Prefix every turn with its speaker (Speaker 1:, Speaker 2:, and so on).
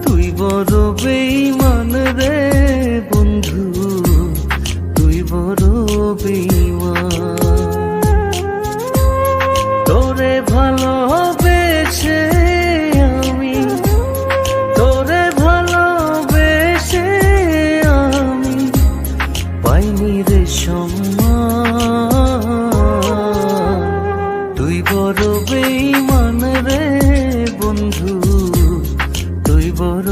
Speaker 1: তুই বড় বেঈমান রে বন্ধু, তুই বড় বেঈমান। তোরে ভালোবেসে আমি, তোরে ভালোবেসে আমি পাইনি রে সম্মান। তুই বড় বেঈমান রে বন্ধু, তুই বড়